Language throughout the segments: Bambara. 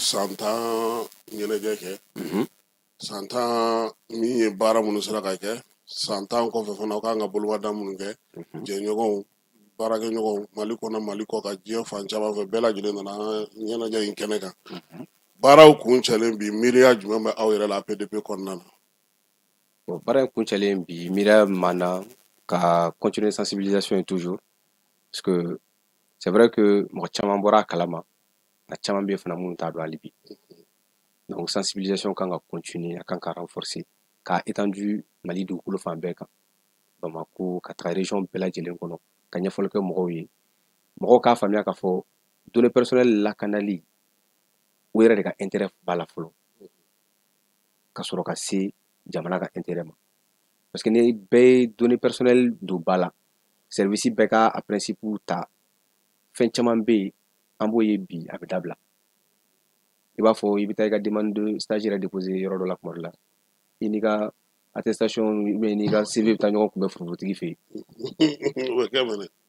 santan ɲɛnajɛ kɛ santan min ye baara minnu sera ka kɛ santan kɔfɛ fana kan ka bolomada minnu kɛ jɛɲɔgɔnw baarakɛɲɔgɔnw mali kɔnɔ mali kɔ ka diɲɛ fan caman fɛ bɛɛ lajɛlen nana ɲɛnajɛ in kɛnɛ kan baaraw kun cɛlen bi miiriya jumɛn bɛ aw yɛrɛ la PDP kɔnɔna na. Baara in kun cɛlen bi miiriya m'an na ka continuer sensibilisation ye toujours parce que c'est vrai que mɔgɔ caman bɔra a kalama a caman bɛ fana minnu t'a dɔn hali bi donc sensibilisation kan ka continuer a kan ka renforcer k'a étendu mali dugukolo fan bɛɛ kan Bamako ka taga région bɛɛ lajɛlen kɔnɔ ka ɲɛfɔli kɛ mɔgɔw ye mɔgɔw k'a faamuya k'a fɔ données personnelles lakanali o yɛrɛ de ka intérêt b'a la fɔlɔ ka sɔrɔ ka se jamana ka intérêt ma parce que ni bɛɛ ye données personnelles don ba la service bɛɛ ka a principe ta fɛn caman bɛ yen an b'o ye bi a bɛ dabila i b'a fɔ i bɛ taa i ka demande de stage yɛrɛ déposer yɔrɔ dɔ la tuma dɔ la i n'i ka attestation ubiyɛn n'i ka CV bɛ taa ɲɔgɔn kunbɛn forofotigi fɛ yen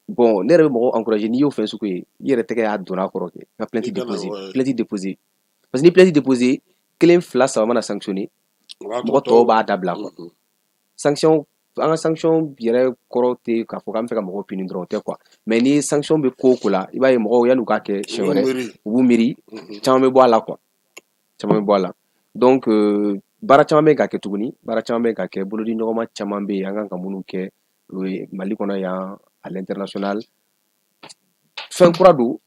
bon ne yɛrɛ bɛ mɔgɔw encourager n'i y'o fɛn sugu ye i yɛrɛ tɛgɛ y'a donna a kɔrɔ kɛ ka plainte déposer parce que ni plainte déposer kelen fila saba mana sanctionner mɔgɔ tɔw b'a dabila quoi sanction an ka sanction yɛrɛ kɔrɔ tɛ k'a fɔ k'an bɛ fɛ ka mɔgɔw puni dɔrɔn o tɛ quoi mais ni sanction bɛ ko o ko la i b'a ye mɔgɔw yan'u k'a kɛ siɲɛ wɛrɛ u b'u miiri caman bɛ bɔ a la quoi caman bɛ bɔ a la donc baara caman bɛ ka kɛ tuguni baara caman bɛ ka kɛ bolodi ɲɔgɔnma caman bɛ yen an kan ka minnu kɛ o ye mali kɔnɔ yan à l'international fɛn kura don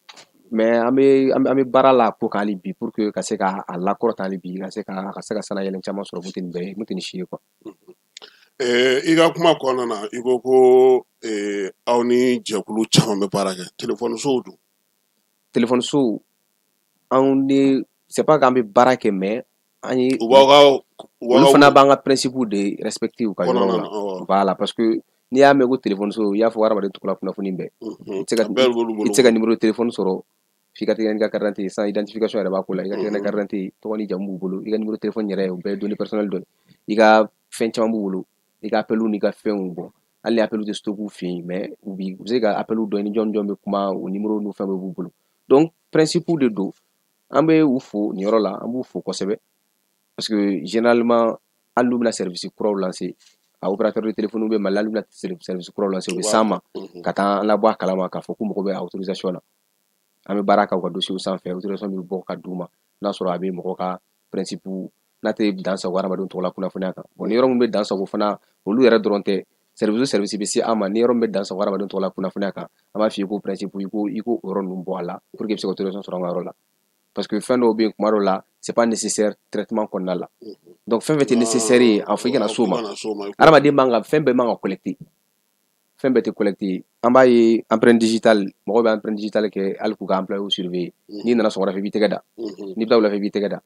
mais an bɛ baara la ko kan hali bi pour que ka se k'a lakɔrɔta hali bi ka se ka sanayɛlɛn caman sɔrɔ mun tɛ ni si ye quoi. I ka kuma kɔnɔna na i ko aw ni jɛkulu caman bɛ baara kɛ téléphone sow don. téléphone sow anw ni c'est pas k'an bɛ baara kɛ mais an ye olu fana b'an ka principe de respecter u ka yɔrɔ la voilà parce que n'i y'a mɛn ko téléphone so i y'a fɔ hadamaden tɔgɔ la kunnafoni bɛɛ i tɛ se ka numéro de téléphone sɔrɔ f'i ka tigɛ n'i ka carte d'identité sans identification yɛrɛ b'a ko la i ka tigɛ n'i ka carte d'identité tɔgɔ ni jamu b'u bolo i ka numéro de téléphone yɛrɛ o bɛɛ ye données personnelles dɔ ye i ka fɛn caman b'u bolo i ka appel n'i ka fɛnw bɔ hali ni appel tɛ stock u fɛ yen mais u bɛ se ka appel dɔn ni jɔn bɛ kuma o numéro n'u fɛn bɛɛ b'u bolo donc principe de don an bɛ u fo nin yɔrɔ la an b'u fo kosɛbɛ parce que généralement hali n'u bɛna service kuraw lancer a opérateur de téléphone bɛ mali hali n'u bɛna service kuraw lancer u bɛ s'an ma ka taa an labɔ a kalama k'a fɔ k'u mago bɛ autorisation na an bɛ baara kɛ u ka dossier sanfɛ autorisation bɛ bɔ ka d'u ma n'a sɔrɔ a bɛ mɔgɔ ka principe n'a tɛ dan sago hadamadenw tɔgɔ la kunnafoniya kan bon ni yɔrɔ min bɛ dan sago fana olu yɛrɛ dɔrɔn tɛ service bɛ se an ma ni yɔrɔ min bɛ dan sago hadamadenw tɔgɔ la kunnafoniya kan an b'a f'i ye ko principe i ko o yɔrɔ ninnu bɔ a la pour que i bɛ se ka autorisation sɔrɔ an ka yɔrɔ la parce que fɛn dɔw bɛ yen kuma dɔw la c'est pas nécessaire traitement kɔnɔna la donc fɛn fɛn tɛ nécessaire ye a fɔ i kana s'o ma hadamaden man ka fɛn bɛɛ man ka collecter fɛn bɛɛ tɛ collecter an b'a ye empreinte digitale mɔgɔw bɛ empreinte digitale kɛ hali k'u ka employés surveiller n'i nana sɔgɔmada fɛ i b'i tɛgɛ da n'i bɛ taa wula fɛ i b'i tɛgɛ da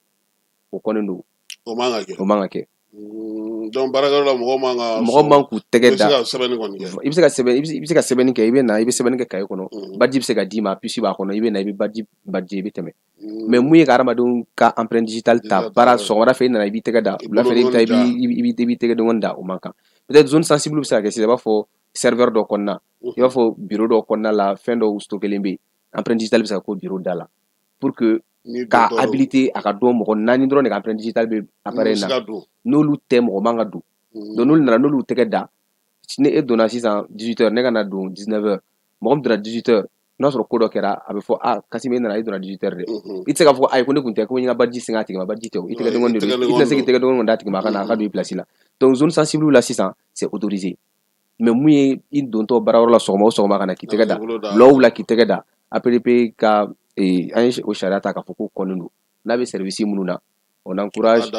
o kɔni don o man ka kɛ donc baarakɛyɔrɔ la mɔgɔ man k'u tɛgɛ da i bɛ se ka sɛbɛnni kɛ i bɛ na i bɛ sɛbɛnni kɛ cahier kɔnɔ badge bɛ se ka d'i ma puce b'a kɔnɔ i bɛ na i bɛ badge i bɛ tɛmɛ mais mun ye ka hadamadenw ka empreinte digitale ta baara sɔgɔmada fɛ i nana i b'i tɛgɛ da wula fɛ i bɛ taa i b'i tɛgɛ dengɔni da o man kan peut-être zone sensible bɛ se ka kɛ sisan i b'a fɔ serveur dɔ kɔnɔna i b'a fɔ bureau dɔ kɔnɔna la fɛn dɔw stockelen bɛ yen empreinte digitale bɛ se ka k'o bureau da la pour que ka habilité a ka dɔn mɔgɔ naani dɔrɔn de ka empreinte digitale bɛ appareil na n'olu tɛ mɔgɔ man ka don donc n'olu nana n'olu tɛgɛ da ni e donna sisan 18h ne ka na don 19h mɔgɔ min donna 18h n'a sɔrɔ ko dɔ kɛra a bɛ fɔ Kassim e nana e donna 18h dɛ i tɛ se k'a fɔ ayi ko ne tun tɛ ko n ka badge sen a tigi ma badge tɛ o i tɛgɛ dengɔni de don i tɛna se k'i tɛgɛ dengɔni d'a tigi ma a ka na a ka don i place la donc zone sensible la sisan c'est autorisé mais mun ye i dontɔ baarayɔrɔ la sɔgɔma o sɔgɔma ka na k'i tɛgɛ da wula k'i tɛgɛ da APDP ka an ye o sariya ta k'a fɔ ko kɔnnen don n'a bɛ service minnu na on encourage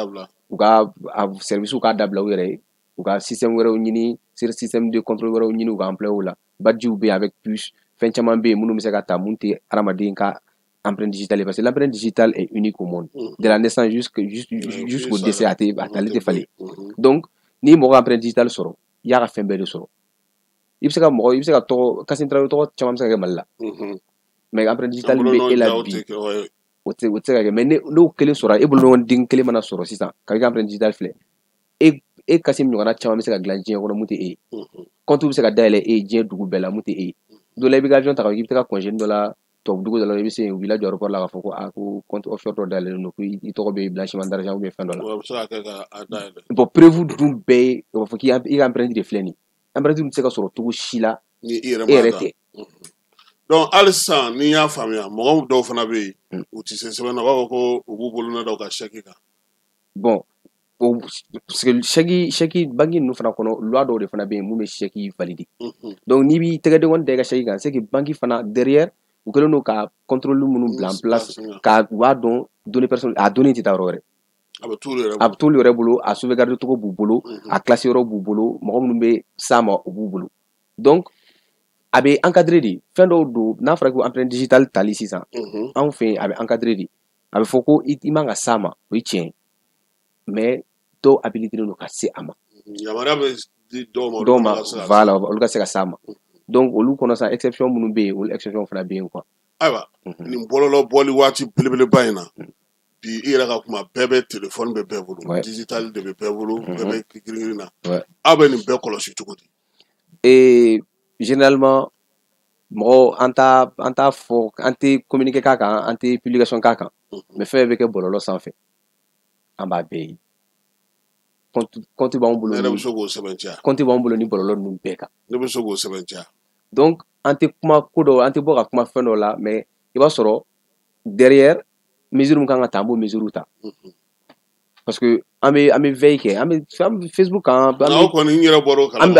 u ka service k'a dabila u yɛrɛ ye u ka système wɛrɛw ɲini système de contrôle wɛrɛw ɲini u ka employés la badgew bɛ yen avec puce fɛn caman bɛ yen minnu bɛ se ka ta mun tɛ hadamaden ka empreinte digitale parce que l'empreinte digitale est unique au monde de la naissance jusqu'au décès a ale tɛ falen donc n'i mɔgɔ empreinte digitale sɔrɔ i y'a ka fɛn bɛɛ de sɔrɔ i bɛ se ka tɔgɔ Kassim Tarawele tɔgɔ caman bɛ se ka kɛ Mali la mais empreinte digitale bɛ e la bi o tɛ se ka kɛ mais n'o kelen sɔrɔ e bolonɔden kelen mana sɔrɔ sisan ka i ka empreinte digitale filɛ e Kassim ɲɔgɔnna caman bɛ se ka dilan diɲɛ kɔnɔ mun tɛ e ye compte bɛ se ka dayɛlɛ e ye diɲɛ dugu bɛɛ la mun tɛ e ye don la i bɛ ka avion ta k'i bɛ taa congé dɔ la top dugu dala i bɛ se village aéroport la k'a fɔ ko ko compte offshore dɔ dayɛlɛlen don ko i tɔgɔ bɛ blanchiment d'argent ou bien fɛn dɔ la bon prévu dun bɛɛ ye o b'a fɔ k'i ka empreinte de filɛ nin empreinte tɛ se ka sɔrɔ cogo si la e yɛrɛ tɛ. donc hali sisan ni y'a faamuya mɔgɔ dɔw fana bɛ yen u tɛ se sɛbɛn na u b'a fɔ ko u b'u bolonɔ da u ka chèque kan. bon chèque banque ninnu fana kɔnɔ loi dɔw de fana bɛ yen mun bɛ chèque valider donc n'i b'i tɛgɛden kɔni da i ka chèque kan c'est que banque fana derrière u kɛlen don ka contrôle minnu bila en place ka u b'a dɔn données personnelles a données tɛ taa yɔrɔ wɛrɛ. a bɛ t'olu yɛrɛ bolo a sauvegarde cogo b'u bolo a classé yɔrɔ b'u bolo mɔgɔ minnu bɛ s'a ma u b'u bolo donc a bɛ encadré de fɛn dɔw don n'a fɔra ko empreinte digitale tali sisan anw fɛ yen a bɛ encadré de a bɛ fɔ ko i man ka s'a ma o ye tiɲɛ mais dɔw habilité don ka se a ma. yamaruya bɛ di dɔw ma voilà olu ka se ka s'a ma donc olu kɔnɔ sa exception minnu bɛ yen olu exception fana bɛ yen quoi. ayiwa nin bɔlɔlɔ bɔli waati belebeleba in na bi i yɛrɛ ka kuma bɛɛ bɛ téléphone bɛ bɛɛ bolo digital de bɛ bɛɛ bolo bɛɛ bɛ girin na aw bɛ nin bɛɛ kɔlɔsi cogo di. généralement mɔgɔ an t'a fɔ an tɛ communiqué k'a kan an tɛ publication k'a kan mais fɛn bɛ kɛ bɔlɔlɔ sanfɛ an b'a bɛɛ ye compte b'anw bolo ne bɛ se k'o sɛbɛntiya compte b'anw bolo ni bɔlɔlɔ ninnu bɛɛ kan ne bɛ se k'o sɛbɛntiya donc an tɛ kuma ko dɔw an tɛ bɔ ka kuma fɛn dɔw la mais i b'a sɔrɔ derrière mesure min kan ka ta an b'o mesure ta parce que an bɛ veille kɛ an bɛ Facebook kan an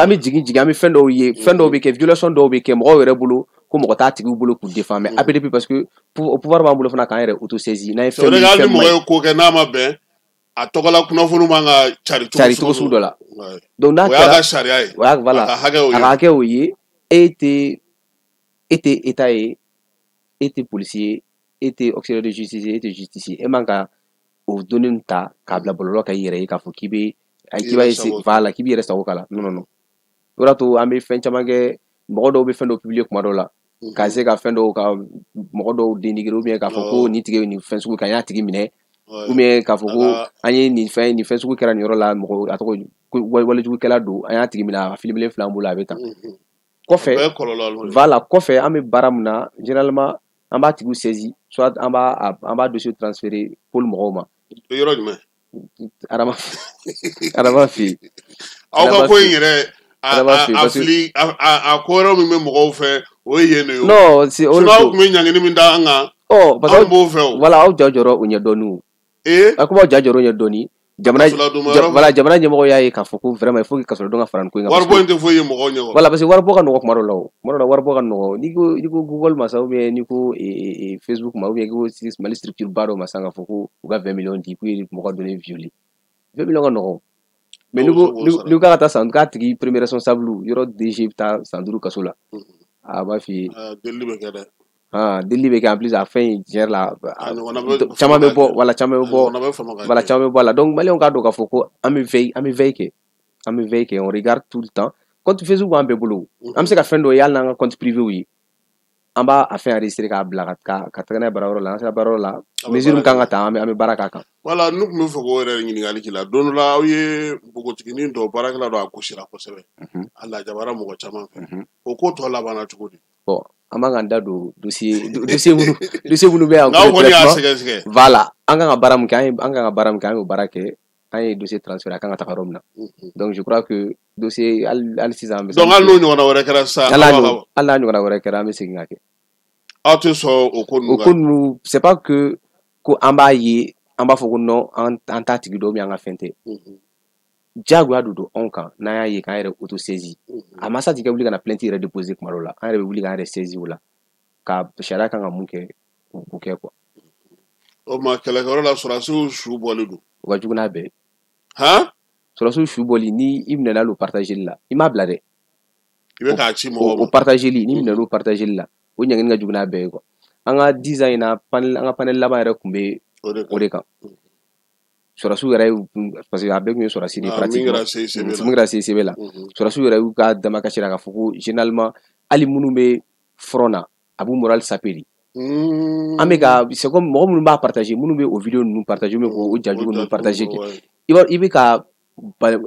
bɛ jigin an bɛ fɛn dɔw ye fɛn dɔw bɛ kɛ violation dɔw bɛ kɛ mɔgɔw yɛrɛ bolo ko mɔgɔ t'a tigiw bolo k'u défend mais APDP parce que pouvoir b'an bolo fana k'an yɛrɛ autosaisir n'a ye fɛn min fɛn min mɔgɔ ye ko kɛ n'a ma bɛn a tɔgɔla kunnafoni man ka cari cogo sugu dɔ la donc n'a kɛra o y'a ka sariya ye voilà a ka hakɛ o ye e tɛ état ye e tɛ policier ye e tɛ auxiliaire de justice ye e tɛ justicier e man ka o données ta k'a bila bɔlɔlɔ kan i yɛrɛ ye k'a fɔ k'i bɛ voilà k'i b'i yɛrɛ sago k'a la non o de y'a to an bɛ fɛn caman kɛ mɔgɔ dɔw bɛ fɛn dɔw publier kuma dɔw la ka se ka fɛn dɔw ka mɔgɔ dɔw dénigrer ou bien k'a fɔ ko nin tigi ye nin fɛn sugu kɛ an y'a tigi minɛ ou bien k'a fɔ ko an ye nin fɛn sugu kɛra nin yɔrɔ la mɔgɔ a tɔgɔ walijugukɛla don an y'a tigi minɛ a filmelen filɛ an bolo a bɛ tan kɔfɛ voilà kɔfɛ an bɛ baara min na généralement an b'a tigiw saisir soit an b'a dossier transférer pôle mɔgɔw ma yɔrɔ jumɛn Adama fɛ yen aw ka ko in yɛrɛ a ko yɔrɔ min bɛ mɔgɔw fɛ o ye yen de ye non aw tun bɛ ɲangini min da an kan anw b'o fɛ o voilà aw ja jɔrɔ o ɲɛ dɔɔnin a kuma aw ja jɔrɔ o ɲɛ dɔɔnin jamana ɲɛmɔgɔ y'a ye k'a fɔ ko vraiment il faut que kasɔrɔdon ka fara nin ko in kan waribɔ in tɛ foyi ye mɔgɔw ɲɛ voilà parce que waribɔ ka nɔgɔ kuma dɔw la kuma dɔw la waribɔ ka nɔgɔ n'i ko Google ma sa ou bien n'i ko Facebook ma ou bien n'i ko Mali structure ba dɔ ma sa k'a fɔ ko u ka 20 millions di k'u ye mɔgɔ données violer 20 millions ka nɔgɔ mais n'i ko k'a ka taa san k'a tigi premier responsable yɔrɔ DG bɛ taa san 5 kaso la a b'a f'i ye delili bɛ kɛ dɛ delili bɛ kɛ en plus a fɛn in tiɲɛ yɛrɛ la caman bɛ bɔ voilà caman bɛ bɔ a la donc maliyɛnw k'a dɔn k'a fɔ ko an bɛ veille kɛ on regarde tout le temps compte Facebook b'an bɛɛ bolo an bɛ se ka fɛn dɔ ye hali n'an ka compte privé ye an b'a fɛn enregistrer k'a bila ka taga n'a ye baarayɔrɔ la an sera baarayɔrɔ la mesure min kan ka ta an bɛ baara k'a kan. voilà ne tun bɛ fɛ k'o yɛrɛ ɲininkali k'i la don dɔ la aw ye npogotiginin dɔ baarakɛla dɔ a gosira kosɛbɛ a lajabara mɔgɔ caman fɛ o ko tɔ labanna cogo di. bon an b'an k'an da don dossier minnu bɛ yan n'aw kɔni y'a sɛgɛsɛgɛ voilà an kan ka baara min kɛ an y'o baara kɛ an ye dossier transféré a kan ka taga yɔrɔ min na donc je crois que dossier hali sisan an bɛ donc hali n'o ɲɔgɔnna wɛrɛ kɛra sisan hali n'a ɲɔgɔnna wɛrɛ kɛra an bɛ segin ka kɛ aw tɛ sɔn o ko ninnu c'est pas que ko an b'a ye an b'a fɔ ko non an t'a tigi dɔn ou bien an ka fɛn tɛ diyagoya don anw kan n'an y'a ye k'an yɛrɛ autosaisir a ma sa tigɛ wuli ka na plainte yɛrɛ déposer kuma dɔw la an yɛrɛ bɛ wuli k'an yɛrɛ saisir o la ka sariya kan ka mun kɛ k'o kɛ quoi. o ma kɛlɛkɛyɔrɔ la sɔrɔdasiw su bɔlen don o ka jugu n'a bɛɛ ye sɔrɔdasiw su bɔli ni i minɛna o partageli la i m'a bila dɛ i bɛ k'a ci mɔgɔw ma o partageli ni minɛna o partageli la o ɲangini ka jugu n'a bɛɛ ye quoi. an ka 10 ans in na an ka panel laban yɛrɛ tun bɛ o de kan sɔrɔdasiw yɛrɛ parce que a bɛɛ tun ye sɔrɔdasi de ye pratiquement min kɛra CICB la sɔrɔdasiw yɛrɛ y'u ka damakasi la k'a fɔ ko généralement hali minnu bɛ front na a b'u moral saper de an bɛ ka c'est comme mɔgɔ minnu b'a partager minnu bɛ o vidéo ninnu partager ou bien k'o jajugu ninnu partager kɛ i bɛ ka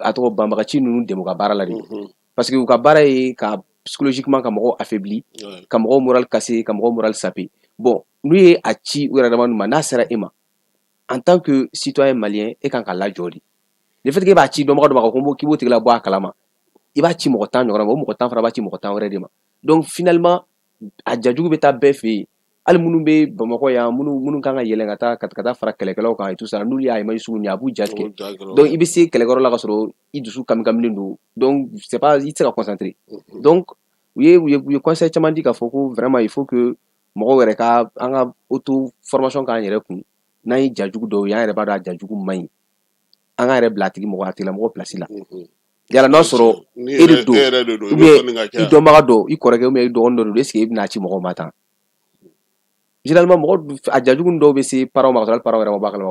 a tɔgɔ banbagaci ninnu dɛmɛ u ka baara la de parce que u ka baara ye ka psychologiquement ka mɔgɔw affaibli ka mɔgɔw moral casser ka mɔgɔw moral saper bon n'u ye a ci u yɛrɛ dama ma n'a sera e ma en tant que citoyen malien e kan ka lajɔ de le fait que e b'a ci dɔnbaga dɔ ma k'i b'o tigila bɔ a kalama i b'a ci mɔgɔ 10 ɲɔgɔn ma o mɔgɔ 10 fana b'a ci mɔgɔ 10 wɛrɛ de ma donc finalement a jajugu bɛ taa bɛɛ fɛ yen hali minnu bɛ Bamakɔ yan minnu kan ka yɛlɛn ka taa fara kɛlɛkɛlaw kan et tout ça n'olu y'a image sugu nin a b'u ja tigɛ donc i bɛ se kɛlɛkɛyɔrɔ la ka sɔrɔ i dusu kamikaminen don donc c'est pas i tɛ se ka concentrer donc u ye conseil caman di k'a fɔ ko vraiment il faut que mɔgɔw yɛrɛ ka an ka auto formation k'an yɛrɛ kun n'an ye jajugu dɔw ye an yɛrɛ b'a dɔn a jajugu man ɲi an ka yɛrɛ bila a tigilamɔgɔ place la yala n'a sɔrɔ e de don ou bien i dɔnbaga dɔ i kɔrɔkɛ ou bien i dɔgɔnin dɔ don est-ce que i bɛna ci mɔgɔw ma tan généralement mɔgɔ a jajugu dɔw bɛ se parents ma ka sɔrɔ parents yɛrɛ ma b'a kalama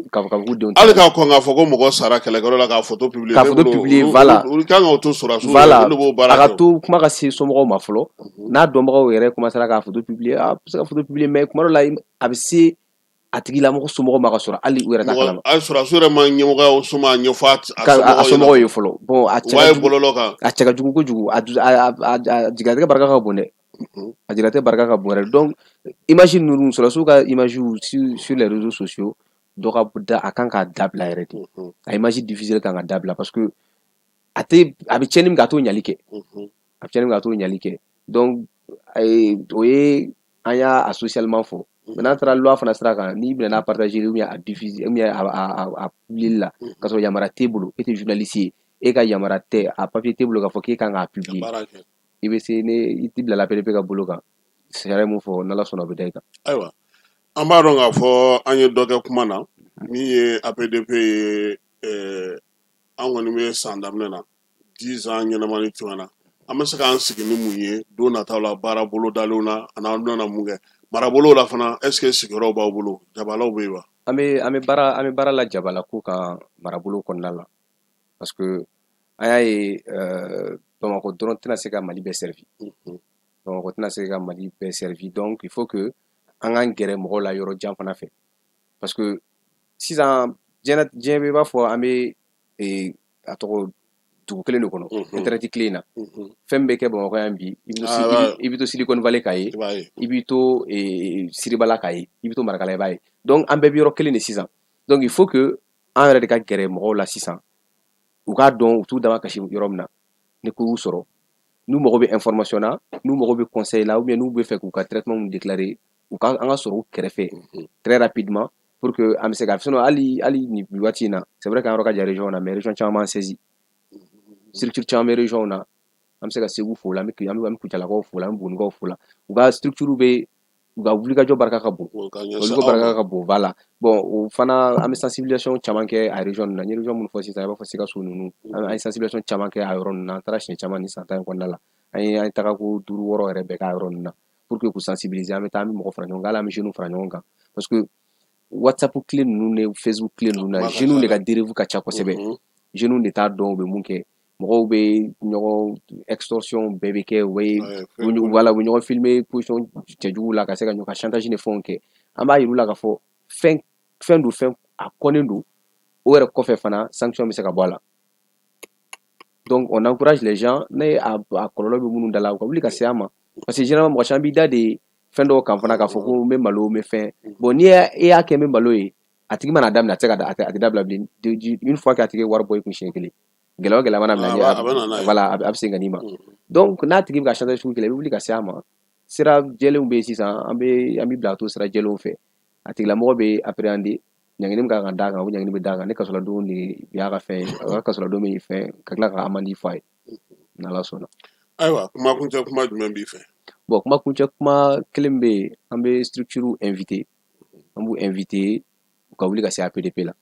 k'a fɔ k'u denw hali k'a kɔn k'a fɔ ko mɔgɔ sara kɛlɛkɛyɔrɔ la k'a photo publier voilà olu kan k'o to sɔrɔsiw voilà a ka to kuma ka se somɔgɔw ma fɔlɔ n'a dɔnbagaw yɛrɛ commencera k'a photo publier a bɛ se ka photo publier mais kuma dɔ la a bɛ se a tigilamɔgɔ somɔgɔw ma ka sɔrɔ hali u yɛrɛ t'a kalama hali sɔrɔsiw yɛrɛ ma ɲɛmɔgɔya so ma ɲɛfɔ a somɔgɔw ye fɔlɔ bon a cɛ ka jugu kojugu a jigilatigɛ barika ka bon dɛ a jigilatigɛ barika ka bon dɛ donc image ninnu sɔrɔsiw ka image sur les réseaux sociaux dɔ ka da a kan k'a dabila yɛrɛ de a image diffuser kan ka dabila parce que a bɛ tiɲɛni min kɛ a t'o ɲali kɛ a bɛ tiɲɛni min kɛ a t'o ɲali kɛ donc o ye an y'a socialement fɔ n'an taara loi fana sira kan n'i bɛna n'a partager ou bien a diffuser ou bien a publier la ka sɔrɔ yamaruya t'e bolo e tɛ journaliste ye e ka yamaruya tɛ a papier t'e bolo k'a fɔ k'e kan k'a publier i bɛ se i tɛ bila APDP ka bolo kan sariya mun fɔ n'Ala sɔnna o bɛ da i kan. Ayiwa an b'a dɔn k'a fɔ an ye dɔ kɛ kuma na min ye APDP ye an kɔni bɛ san daminɛ na 10 ans ɲɛnamani tɛmɛna an bɛ se k'an sigi ni mun ye don nataw la baara bolo dalenw na ani an bɛna mun kɛ marabolow la fana est ce que sigiyɔrɔw b'aw bolo jabalaw bɛ yen wa. an bɛ baara la jabala ko kan marabolo kɔnɔna la parce que an y'a ye Bamakɔ dɔrɔn tɛna se ka Mali bɛɛ servi Bamakɔ tɛna se ka Mali bɛɛ servi donc il faut que an k'an gɛrɛ mɔgɔw la yɔrɔ jan fana fɛ parce que sisan diɲɛ bɛɛ b'a fɔ an bɛ a tɔgɔ dugu kelen de kɔnɔ internet kelen na fɛn bɛ kɛ Bamakɔ yan bi i bɛ to Silicon Valley k'a ye i bɛ to Siribala k'a ye i bɛ to Marakala i b'a ye donc an bɛɛ bɛ yɔrɔ kelen de sisan donc il faut que an yɛrɛ de ka gɛrɛ mɔgɔw la sisan u k'a dɔn u t'u dama kasi yɔrɔ min na ni ko y'u sɔrɔ n'u mago bɛ information na n'u mago bɛ conseil la ou bien n'u bɛ fɛ k'u ka traitement déclarer an ka sɔrɔ u kɛrɛfɛ très rapidement pour que an bɛ se ka sinon hali nin waati in na c'est vrai k'an yɔrɔ ka jan région na mais région caman b'an saisi structure caman bɛ région na an bɛ se ka Segu fo la an bɛ Kucalakaw fo la an bɛ Bugunikaw fo la u ka structure bɛ u ka wulikajɔ barika ka bon olu ka barika ka bon voilà bon o fana an bɛ sensibilisation caman kɛ a région na n ye région minnu fɔ sisan i b'a fɔ Sikaso ninnu an ye sensibilisation caman kɛ a yɔrɔ ninnu na an taara siɲɛ caman ni san 10 in kɔnɔna la an ye taga ko 5 6 yɛrɛ bɛɛ k'a yɔrɔ ninnu na pour que k'u sensibiliser an bɛ taa an bɛ mɔgɔ fara ɲɔgɔn kan hali an bɛ jeunes fara ɲɔgɔn kan parce que WhatsApp tile ninnu ni Facebook tile ninnu na jeunes de ka dérive ka ca kosɛbɛ jeunes de t'a dɔn u bɛ mun kɛ mɔgɔw bɛ ɲɔgɔn extorsion bɛɛ bɛ kɛ u bɛ ɲɔgɔn filmer position cɛjugu la ka se ka ɲɔgɔn ka chantage ni fɛnw kɛ an b'a yir'u la k'a fɔ fɛn don fɛn a kɔnnen don o yɛrɛ kɔfɛ fana sanction bɛ se ka bɔ a la donc on encourage les gens ne a kɔlɔlɔ bɛ minnu da la u ka wuli ka se an ma parce que généralement mɔgɔ caman b'i da de fɛn dɔw kan fana k'a fɔ ko n bɛ malo n bɛ fɛn bon n'i e y'a kɛ n bɛ malo ye a tigi mana daminɛ a tɛ dabila bilen une fois que a tigi ye wari bɔ i kun siɲɛ kelen gɛlɛya mana minɛ voilà a bɛ segin ka n'i ma donc n'a tigi bɛ ka chantage sugu kɛ i bɛ wuli ka se a ma sira jɛlenw bɛ yen sisan an bɛ bila to sira jɛlenw fɛ a tigilamɔgɔ bɛ appréhender ɲangini min kan ka d'a kan o ɲangini bɛ d'a kan ne kasɔrɔdenw de y'a ka fɛn ye a ka kasɔrɔdenw bɛ fɛn ka tila ka amande f'a ye n'Ala sɔnna. Ayiwa kumakuncɛ kuma jumɛn b'i fɛ. bon kumakuncɛ kuma kelen bɛ yen an bɛ structure invité an b'u invité u ka wuli ka se APDP la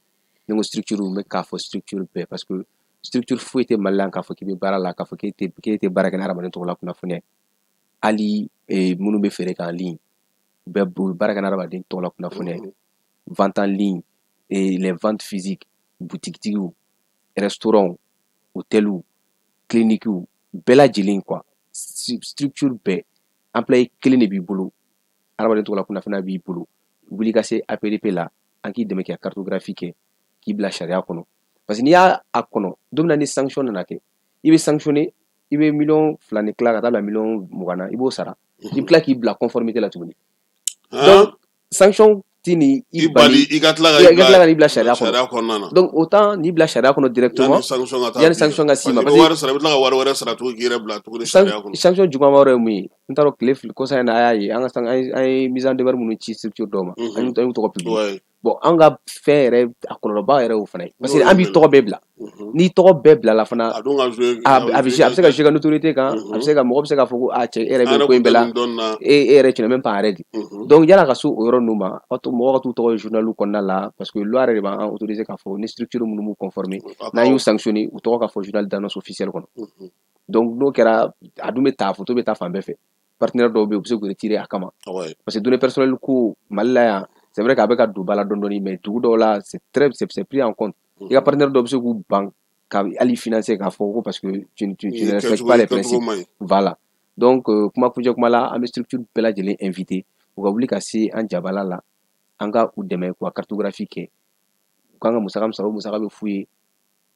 ni ko structure n bɛ k'a fɔ structure bɛɛ parce que structure foyi tɛ Mali la k'a fɔ k'i bɛ baara la k'a fɔ k'e tɛ baara kɛ ni hadamaden tɔgɔ la kunnafoniya hali minnu bɛ feere k'en ligne u bɛ baara kɛ ni hadamaden tɔgɔ la kunnafoniya vente en ligne les ventes physiques boutiquetigiw restaurants hôteliw cliniques bɛɛ lajɛlen quoi structure bɛɛ employé kelen de b'i bolo hadamaden tɔgɔ la kunnafoniya b'i bolo wuli ka se APDP la an k'i dɛmɛ k'i ka cartographie kɛ k'i bila sariya kɔnɔ parce que n'i y'a kɔnɔ don min na ni sanction nana kɛ i bɛ sanctionner i bɛ 2 millions ni tila ka taa bila 20 na i b'o sara i bɛ tila k'i bila conformité la tuguni Donc sanction tini ibali igatla ni bila sharia kono. Donc autant ni bila sharia kono directement yani sanction ga sima sanction juma mawre mi ntaro clef ko sa na ayi anga sang ay mise en demeure munu ci structure doma anyu to ko public bon anga faire akono ba ere o fana parce que ambi to bebla ni to bebla la fana abise abise ka jega autorité kan abise ka mo abise ka foko a che ere be ko bela et ere tu même pas arrêté donc yala ka su oro numa auto mo ka to journal ko na la parce que loi re ba autorisé ka fo ni structure munu mu conformer na yu sanctionner ou to ka fo journal d'annonce officiel kono donc no kera adume ta photo be ta fambe fait partenaire do be obse ko retirer akama parce que données personnelles ko malaya c'est vrai qu'avec du baladondoni mais tout là c'est pris en compte il y a partenaire d'obse ou banque ali financer ka foko parce que tu ne respectes pas les principes voilà donc kuma kuje kuma la am structure bela jeli invité ou ka wuli ka si an jabala la anga ou demain quoi cartographie ke kanga musaka be fouiller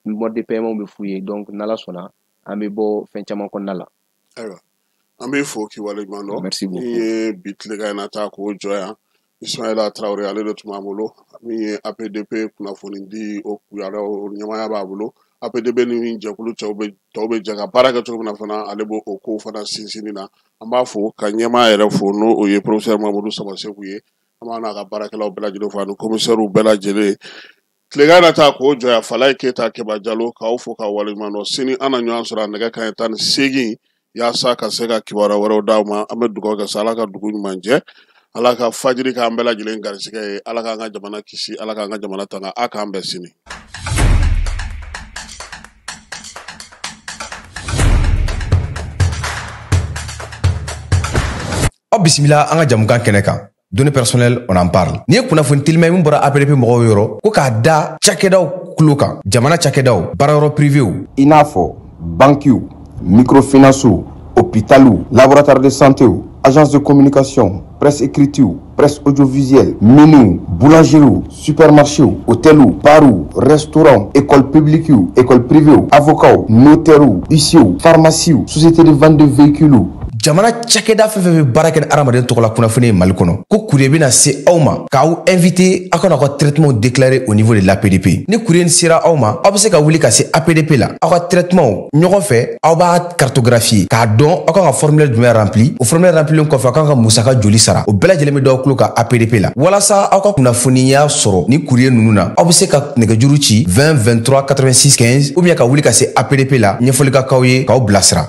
mode de paiement be fouiller donc nala sona amé bo fen chama kon nala aywa amé fo ki wala mano merci beaucoup ni bitle ga na ta ko joya Ismaila Traoré ale de tumamolo mi APDP kuna fonindi o kuyara o nyamaya babulo APDP ni jakulu tawbe jaga baraka to kuna fana alebo o ko fana sinsinina amba fo ka nyama ere fo no o ye professeur Mamadou Sabase kuye amana ka baraka law bela jido fanu commissaire u bela jele tlegana ta ko joya falay keta ke ba jalo ka o fo ka walimano sini ana nyon sura daga kan tan segi ya sa ka sega kiwara waro dawma amedu ko ga sala ka dugu manje alaka fajiri ka ambela jilen garisike alaka nga jamana kisi alaka nga jamana tanga aka ambe sini bismillah anga jamukan keneka données personnelles on en parle ni kuna fon tilmay mun bora APDP mo yoro ko ka da chakedaw kluka jamana chakedaw bararo privé inafo bankiu microfinance hôpitalu laboratoire de santé agence de communication presse écriture presse audiovisuelle menu boulangerie supermarché hôtel bar restaurant école publique école privée avocat notaire huissier pharmacie société de vente de véhicules jamana chakeda fefe baraken aramaden tokola kunafune malikono ko courrier bina se awma ka ou invité akona ko traitement déclaré au niveau de l'APDP ni courrier sera awma obse ka wuli ka se APDP la ako traitement ñogo fe awba cartographie ka don akona formulaire du rempli au formulaire rempli ko fa kan ka musaka joli sara o bela jelemi do kluka APDP la wala sa akona kunafuniya soro ni courrier nununa obse ka negajuru ci 20 23 86 15 ou bien ka wuli ka se APDP la ñefolika kawye ka o blasra